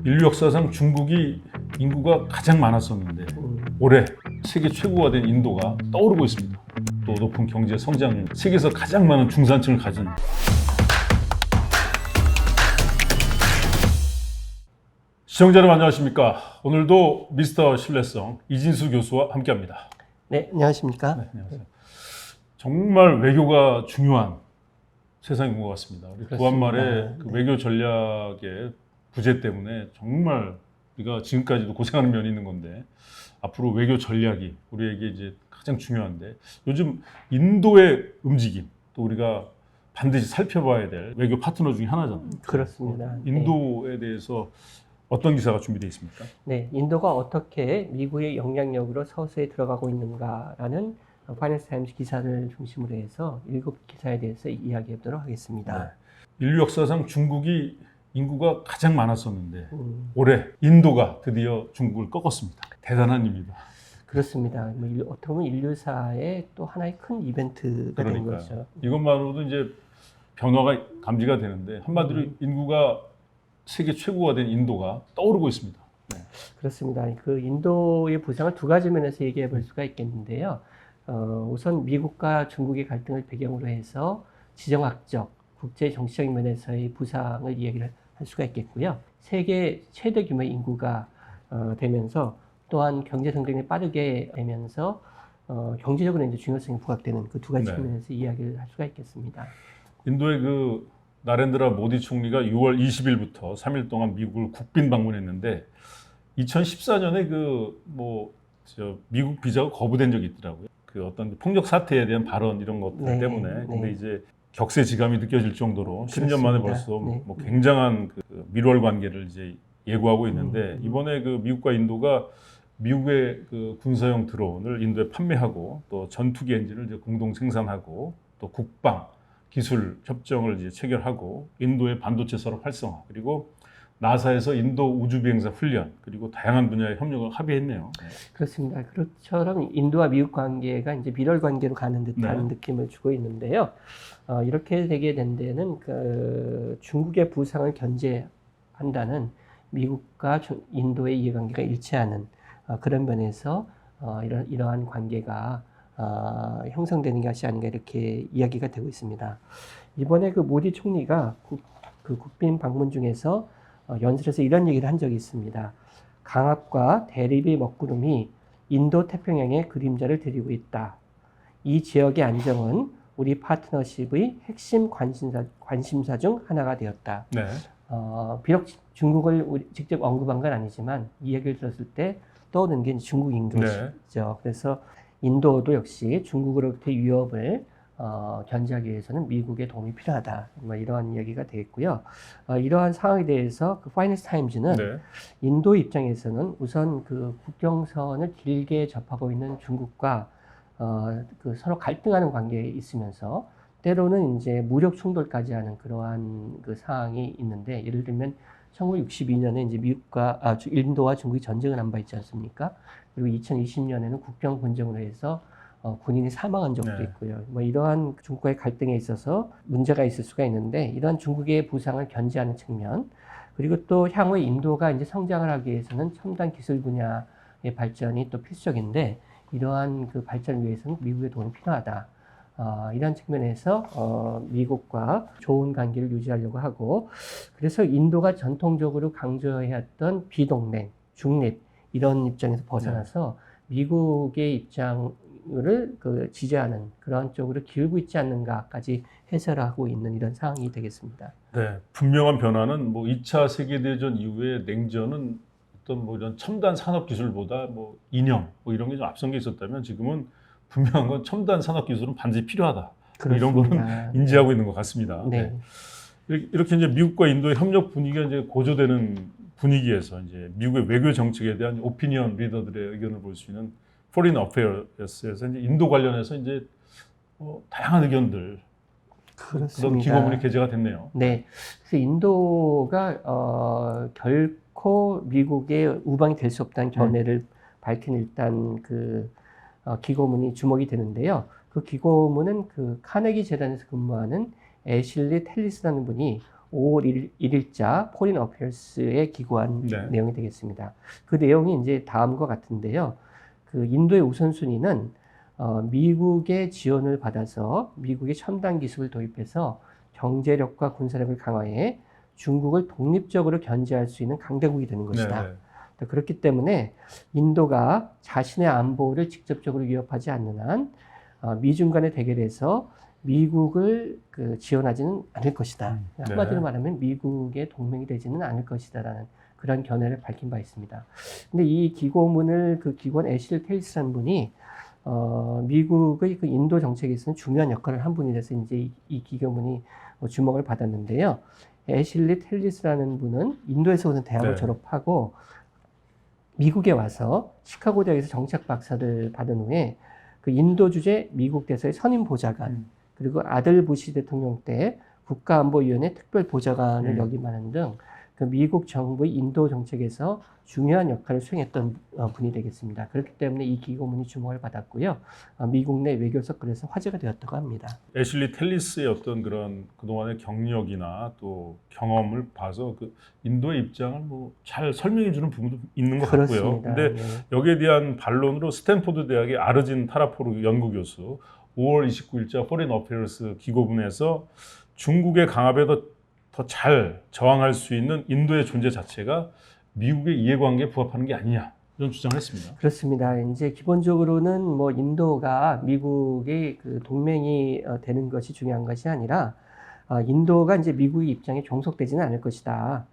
인류 역사상 중국이 인구가 가장 많았었는데 올해 세계 최고가 된 인도가 떠오르고 있습니다. 또 높은 경제 성장, 세계에서 가장 많은 중산층을 가진 시청자 여러분 안녕하십니까? 오늘도 미스터 신뢰성 이진수 교수와 함께합니다. 네, 안녕하십니까? 네, 안녕하세요. 정말 외교가 중요한 세상인 것 같습니다. 우리 구한말의 그 외교 전략의 부재 때문에 정말 우리가 지금까지도 고생하는 면이 있는 건데 앞으로 외교 전략이 우리에게 이제 가장 중요한데 요즘 인도의 움직임 또 우리가 반드시 살펴봐야 될 외교 파트너 중에 하나잖아요. 그렇습니다. 인도에 대해서 어떤 기사가 준비되어 있습니까? 네, 인도가 어떻게 미국의 영향력으로 서서히 들어가고 있는가라는 파이낸스 타임스 기사를 중심으로 해서 7기사에 대해서 이야기해 보도록 하겠습니다. 네. 인류 역사상 중국이 인구가 가장 많았었는데 올해 인도가 드디어 중국을 꺾었습니다. 대단한 일입니다. 그렇습니다. 어떻게 보면 인류사의 또 하나의 큰 이벤트가 된 거죠. 이것만으로도 이제 변화가 감지가 되는데 한마디로 인구가 세계 최고가 된 인도가 떠오르고 있습니다. 네. 그렇습니다. 그 인도의 부상을 두 가지 면에서 얘기해 볼 수가 있겠는데요. 우선 미국과 중국의 갈등을 배경으로 해서 지정학적, 국제 정치적인 면에서의 부상을 이야기를 할 수가 있겠고요. 세계 최대 규모의 인구가 되면서 또한 경제 성장이 빠르게 되면서 경제적으로 이제 중요성이 부각되는 그 두 가지 측면에서 이야기를 할 수가 있겠습니다. 인도의 그 나렌드라 모디 총리가 6월 20일부터 3일 동안 미국을 국빈 방문했는데 2014년에 미국 비자가 거부된 적이 있더라고요. 그 어떤 폭력 사태에 대한 발언 이런 것들 때문에 근데 이제 격세지감이 느껴질 정도로 10년 만에 벌써 굉장한 그 밀월 관계를 이제 예고하고 있는데 이번에 그 미국과 인도가 미국의 그 군사용 드론을 인도에 판매하고 또 전투기 엔진을 이제 공동 생산하고 또 국방 기술 협정을 이제 체결하고 인도의 반도체 산업 활성화 그리고 나사에서 인도 우주 비행사 훈련 그리고 다양한 분야의 협력을 합의했네요. 그렇습니다. 그것처럼 인도와 미국 관계가 이제 밀월 관계로 가는 듯한 느낌을 주고 있는데요. 이렇게 되게 된 데는 그 중국의 부상을 견제한다는 미국과 인도의 이해관계가 일치하는 그런 면에서 이러한 관계가 형성되는 것이 아닌가 이렇게 이야기가 되고 있습니다. 이번에 그 모디 총리가 그 국빈 방문 중에서 연설에서 이런 얘기를 한 적이 있습니다. 강압과 대립의 먹구름이 인도 태평양에 그림자를 들이고 있다. 이 지역의 안정은 우리 파트너십의 핵심 관심사 중 하나가 되었다. 네. 비록 중국을 직접 언급한 건 아니지만 이 얘기를 들었을 때 떠오르는 게 중국 인도죠. 그래서 인도도 역시 중국으로부터 위협을 견제하기 위해서는 미국의 도움이 필요하다. 이러한 이야기가 되겠고요. 이러한 상황에 대해서 그 파이낸스 타임즈는 인도 입장에서는 우선 그 국경선을 길게 접하고 있는 중국과 그 서로 갈등하는 관계에 있으면서 때로는 이제 무력 충돌까지 하는 그러한 그 상황이 있는데 예를 들면 1962년에 이제 인도와 중국이 전쟁을 한 바 있지 않습니까? 그리고 2020년에는 국경 분쟁으로 해서 군인이 사망한 적도 있고요. 이러한 중국과의 갈등에 있어서 문제가 있을 수가 있는데 이러한 중국의 부상을 견제하는 측면 그리고 또 향후에 인도가 이제 성장을 하기 위해서는 첨단 기술 분야의 발전이 또 필수적인데 이러한 그 발전을 위해서는 미국의 도움이 필요하다. 이런 측면에서 미국과 좋은 관계를 유지하려고 하고 그래서 인도가 전통적으로 강조해왔던 비동맹, 중립 이런 입장에서 벗어나서 미국의 입장을 그 지지하는 그런 쪽으로 기울고 있지 않는가까지 해설하고 있는 이런 상황이 되겠습니다. 네, 분명한 변화는 2차 세계대전 이후에 냉전은 어떤 이런 첨단 산업 기술보다 이념 이런 게 좀 앞선 게 있었다면 지금은 분명한 건 첨단 산업 기술은 반드시 필요하다. 이런 거는 인지하고 있는 것 같습니다. 네. 이렇게 이제 미국과 인도의 협력 분위기가 이제 고조되는 분위기에서 이제 미국의 외교 정책에 대한 오피니언 리더들의 의견을 볼 수 있는 Foreign Affairs에서 이제 인도 관련해서 이제 다양한 의견들 그런 기고문이 게재가 됐네요. 네. 그래서 인도가 결코 미국의 우방이 될 수 없다는 견해를 밝힌 일단 그 기고문이 주목이 되는데요. 그 기고문은 그 카네기 재단에서 근무하는 애슐리 텔리스라는 분이 5월 1일자 포린 어페어스에 기고한 네. 내용이 되겠습니다. 그 내용이 이제 다음과 같은데요. 그 인도의 우선순위는 미국의 지원을 받아서 미국의 첨단 기술을 도입해서 경제력과 군사력을 강화해 중국을 독립적으로 견제할 수 있는 강대국이 되는 것이다. 네, 네. 그렇기 때문에 인도가 자신의 안보를 직접적으로 위협하지 않는 한 미중 간의 대결에서 미국을 지원하지는 않을 것이다. 네. 한마디로 말하면 미국의 동맹이 되지는 않을 것이다라는 그런 견해를 밝힌 바 있습니다. 근데 이 기고문을 그 기관 애슐리 텔리스라는 분이 미국의 그 인도 정책에서는 중요한 역할을 한 분이 돼서 이제 이 기고문이 주목을 받았는데요. 애슐리 텔리스라는 분은 인도에서 오는 대학을 네. 졸업하고 미국에 와서 시카고 대학에서 정치학 박사를 받은 후에 그 인도 주재 미국 대사의 선임 보좌관 그리고 아들 부시 대통령 때 국가안보위원회 특별 보좌관을 역임하는 등 그 미국 정부의 인도 정책에서 중요한 역할을 수행했던 분이 되겠습니다. 그렇기 때문에 이 기고문이 주목을 받았고요. 미국 내 외교 서클에서 화제가 되었다고 합니다. 애슐리 텔리스의 어떤 그런 그동안의 경력이나 또 경험을 봐서 그 인도의 입장을 뭐 잘 설명해 주는 부분도 있는 것 같고요. 그렇습니다. 근데 네. 여기에 대한 반론으로 스탠포드 대학의 아르진 타라포르 연구교수 5월 29일자 포린 어페어스 기고문에서 중국의 강압에 더 잘 저항할 수 있는 인도의 존재 자체가 미국의 이해관계에 부합하는 게 아니냐 이런 주장을 했습니다. 그렇습니다. 이제 기본적으로는 뭐 인도가 미국의 그 동맹이 되는 것이 중요한 것이 아니라 인도가 이제 미국의 입장에 종속되지는 않을 것이다.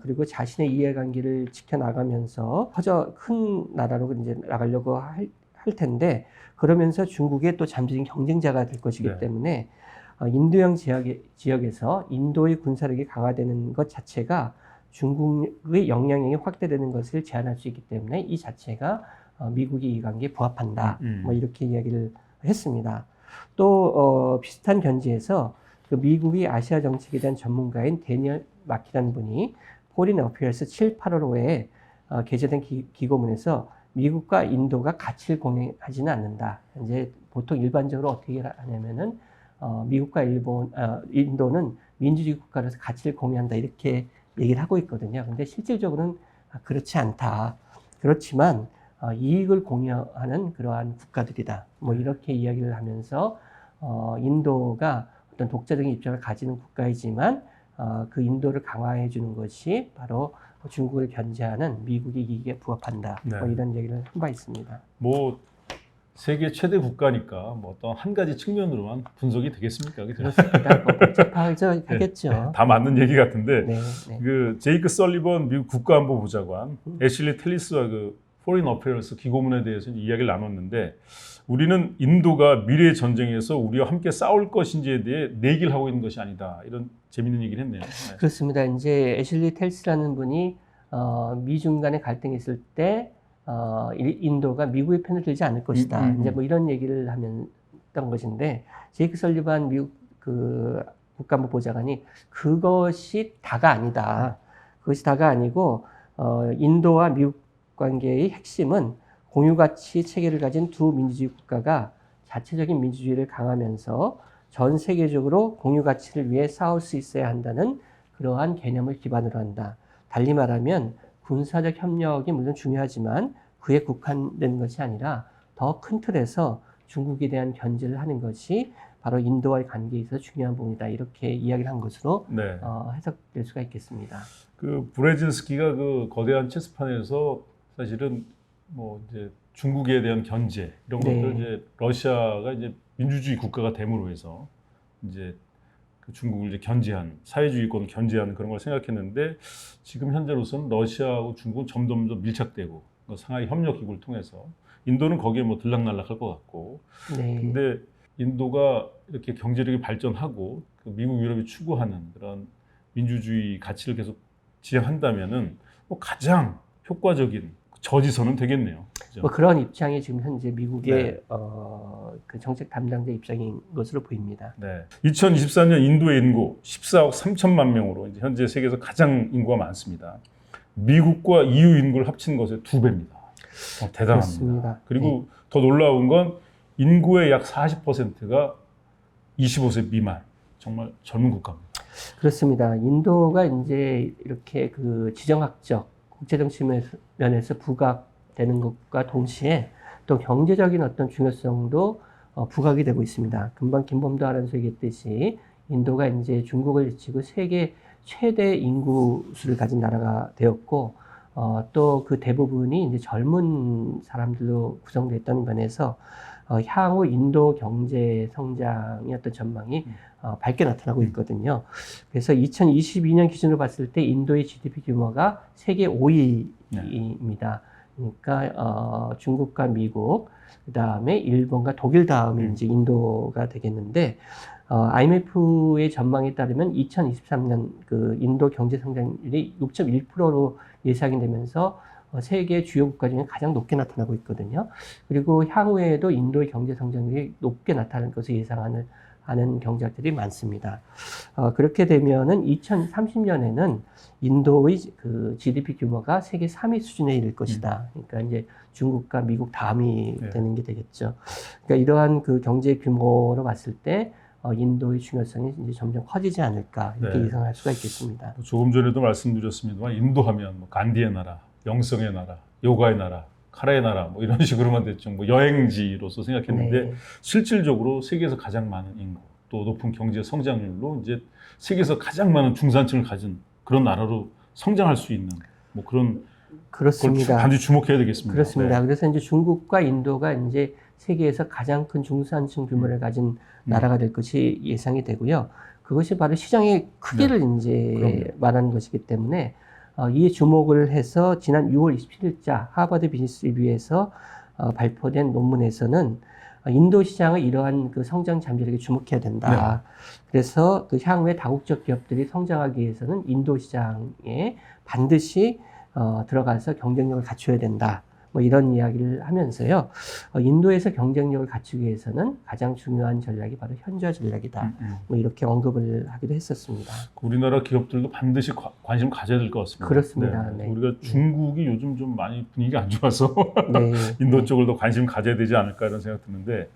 그리고 자신의 이해관계를 지켜나가면서 큰 나라로 이제 나가려고 할 텐데 그러면서 중국의 또 잠재적인 경쟁자가 될 것이기 네. 때문에 인도양 지역에서 인도의 군사력이 강화되는 것 자체가 중국의 영향력이 확대되는 것을 제한할 수 있기 때문에 이 자체가 미국의 이해관계에 부합한다. 뭐 이렇게 이야기를 했습니다. 또 비슷한 견지에서 그 미국의 아시아 정책에 대한 전문가인 데니얼 마키라는 분이 포린 어페어스 7, 8월호에 게재된 기고문에서 미국과 인도가 가치를 공유하지는 않는다. 이제 보통 일반적으로 어떻게 하냐면은 미국과 인도는 민주주의 국가로서 가치를 공유한다 이렇게 얘기를 하고 있거든요. 근데 실질적으로는 그렇지 않다. 그렇지만 이익을 공유하는 그러한 국가들이다. 뭐 이렇게 이야기를 하면서 인도가 어떤 독자적인 입장을 가지는 국가이지만 그 인도를 강화해 주는 것이 바로 중국을 견제하는 미국의 이익에 부합한다. 네. 뭐 이런 얘기를 한 바 있습니다. 뭐 세계 최대 국가니까 뭐 어떤 한 가지 측면으로만 분석이 되겠습니까? 그죠? 그렇습니다. 뭐 복잡하겠죠. 네, 다 맞는 얘기 같은데 네, 네. 그 제이크 설리번 미국 국가안보보좌관, 애슐리 텔리스와 그 포린 어페어스 기고문에 대해서 이야기를 나눴는데 우리는 인도가 미래의 전쟁에서 우리와 함께 싸울 것인지에 대해 내기를 하고 있는 것이 아니다. 이런 재밌는 얘기를 했네요. 네. 그렇습니다. 이제 애슐리 텔스라는 분이 미중 간의 갈등이 있을 때 인도가 미국의 편을 들지 않을 것이다. 이제 뭐 이런 얘기를 했던 것인데 제이크 설리반 미국 그 국가안보 보좌관이 그것이 다가 아니다. 그것이 다가 아니고 인도와 미국 관계의 핵심은 공유 가치 체계를 가진 두 민주주의 국가가 자체적인 민주주의를 강하면서 전 세계적으로 공유 가치를 위해 싸울 수 있어야 한다는 그러한 개념을 기반으로 한다. 달리 말하면 군사적 협력이 물론 중요하지만 그에 국한되는 것이 아니라 더 큰 틀에서 중국에 대한 견제를 하는 것이 바로 인도와의 관계에 있어서 중요한 부분이다. 이렇게 이야기를 한 것으로 네. 해석될 수가 있겠습니다. 그 브레진스키가 그 거대한 체스판에서 사실은 뭐 이제 중국에 대한 견제 이런 네. 것들 이제 러시아가 이제 민주주의 국가가 됨으로 해서 이제 그 중국을 이제 견제한 사회주의권 견제하는 그런 걸 생각했는데 지금 현재로서는 러시아하고 중국은 점점 더 밀착되고 상하이 협력 기구를 통해서 인도는 거기에 뭐 들락날락할 것 같고 네. 근데 인도가 이렇게 경제력이 발전하고 그 미국 유럽이 추구하는 그런 민주주의 가치를 계속 지향한다면은 뭐 가장 효과적인 저지선은 되겠네요. 그죠? 뭐 그런 입장이 지금 현재 미국의 네. 그 정책 담당자 입장인 것으로 보입니다. 네. 2024년 인도의 인구 14억 3천만 명으로 이제 현재 세계에서 가장 인구가 많습니다. 미국과 EU 인구를 합친 것의 2배입니다. 대단합니다. 그렇습니다. 그리고 더 놀라운 건 인구의 약 40%가 25세 미만, 정말 젊은 국가입니다. 그렇습니다. 인도가 이제 이렇게 그 지정학적, 국제정치 면에서 부각되는 것과 동시에 또 경제적인 어떤 중요성도 부각이 되고 있습니다. 금방 김범도 아나운서 얘기했듯이 인도가 이제 중국을 제치고 세계 최대 인구수를 가진 나라가 되었고, 또 그 대부분이 이제 젊은 사람들로 구성됐다는 면에서 향후 인도 경제 성장의 어떤 전망이 밝게 나타나고 있거든요. 그래서 2022년 기준으로 봤을 때 인도의 GDP 규모가 세계 5위입니다. 그러니까 중국과 미국, 그 다음에 일본과 독일 다음이 이제 인도가 되겠는데, IMF의 전망에 따르면 2023년 그 인도 경제 성장률이 6.1%로 예상이 되면서 세계 주요 국가 중에 가장 높게 나타나고 있거든요. 그리고 향후에도 인도의 경제 성장률이 높게 나타날 것을 예상하는 경제학들이 많습니다. 그렇게 되면은 2030년에는 인도의 그 GDP 규모가 세계 3위 수준에 이를 것이다. 그러니까 이제 중국과 미국 다음이 되는 게 되겠죠. 그러니까 이러한 그 경제 규모로 봤을 때 인도의 중요성이 이제 점점 커지지 않을까 이렇게 예상할 수가 있겠습니다. 조금 전에도 말씀드렸습니다만 인도하면 뭐 간디의 나라, 영성의 나라, 요가의 나라, 카라의 나라 뭐 이런 식으로만 됐죠. 뭐 여행지로서 생각했는데 실질적으로 세계에서 가장 많은 인구, 또 높은 경제 성장률로 이제 세계에서 가장 많은 중산층을 가진 그런 나라로 성장할 수 있는 뭐 그런 그렇습니다. 반드시 주목해야 되겠습니다. 그렇습니다. 그래서 이제 중국과 인도가 이제 세계에서 가장 큰 중산층 규모를 가진 나라가 될 것이 예상이 되고요. 그것이 바로 시장의 크기를 이제 말하는 것이기 때문에 이에 주목을 해서 지난 6월 27일자 하버드 비즈니스 리뷰에서 발표된 논문에서는 인도 시장의 이러한 그 성장 잠재력에 주목해야 된다. 그래서 그 향후에 다국적 기업들이 성장하기 위해서는 인도 시장에 반드시 들어가서 경쟁력을 갖춰야 된다. 뭐 이런 이야기를 하면서요. 인도에서 경쟁력을 갖추기 위해서는 가장 중요한 전략이 바로 현지화 전략이다. 뭐 이렇게 언급을 하기도 했었습니다. 우리나라 기업들도 반드시 관심 가져야 될 것 같습니다. 그렇습니다. 우리가 중국이 요즘 좀 많이 분위기가 안 좋아서 인도 쪽을 더 관심 가져야 되지 않을까 이런 생각 드는데,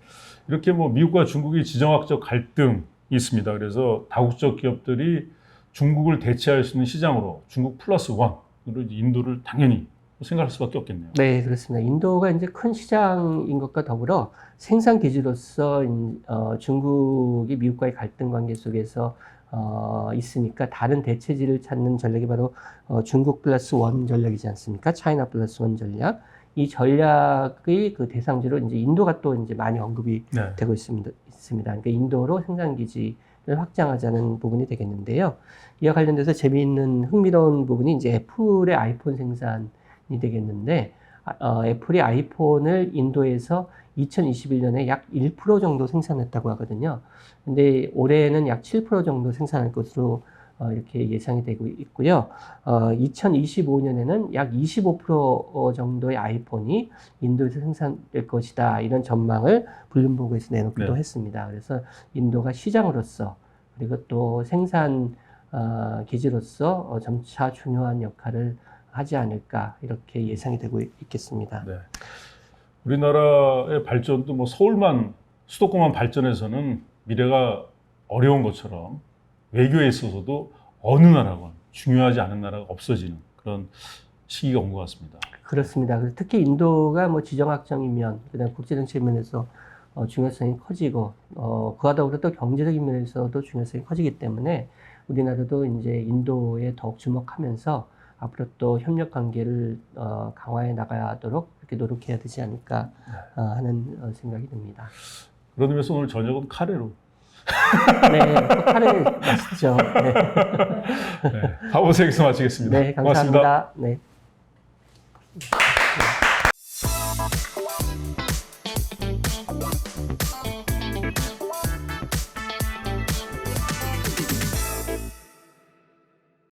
이렇게 뭐 미국과 중국이 지정학적 갈등이 있습니다. 그래서 다국적 기업들이 중국을 대체할 수 있는 시장으로 중국 플러스 원으로 인도를 당연히 생각할 수밖에 없겠네요. 네, 그렇습니다. 인도가 이제 큰 시장인 것과 더불어 생산 기지로서 중국이 미국과의 갈등 관계 속에서 있으니까 다른 대체지를 찾는 전략이 바로 중국 플러스 원 전략이지 않습니까? 차이나 플러스 원 전략. 이 전략의 그 대상지로 이제 인도가 또 이제 많이 언급이 되고 있습니다. 그러니까 인도로 생산 기지를 확장하자는 부분이 되겠는데요. 이와 관련돼서 재미있는 흥미로운 부분이 이제 애플의 아이폰 생산이 되겠는데, 애플이 아이폰을 인도에서 2021년에 약 1% 정도 생산했다고 하거든요. 근데 올해는 약 7% 정도 생산할 것으로 이렇게 예상이 되고 있고요. 2025년에는 약 25% 정도의 아이폰이 인도에서 생산될 것이다. 이런 전망을 블룸버그에서 내놓기도 했습니다. 그래서 인도가 시장으로서 그리고 또 생산 기지로서 점차 중요한 역할을 하지 않을까 이렇게 예상이 되고 있겠습니다. 네. 우리나라의 발전도 뭐 서울만 수도권만 발전해서는 미래가 어려운 것처럼 외교에 있어서도 어느 나라건 중요하지 않은 나라가 없어지는 그런 시기가 온 것 같습니다. 그렇습니다. 특히 인도가 뭐 지정학적인 면, 그다음 국제정치 면에서 중요성이 커지고 그와 더불어 또 경제적인 면에서도 중요성이 커지기 때문에 우리나라도 이제 인도에 더욱 주목하면서 앞으로 또 협력 관계를 강화해 나가도록 그렇게 노력해야 되지 않을까 하는 생각이 듭니다. 그런 의미에서 오늘 저녁은 카레로. 네, 카레 맛있죠. 네. 하버드에서 마치겠습니다. 네, 감사합니다. 고맙습니다. 네.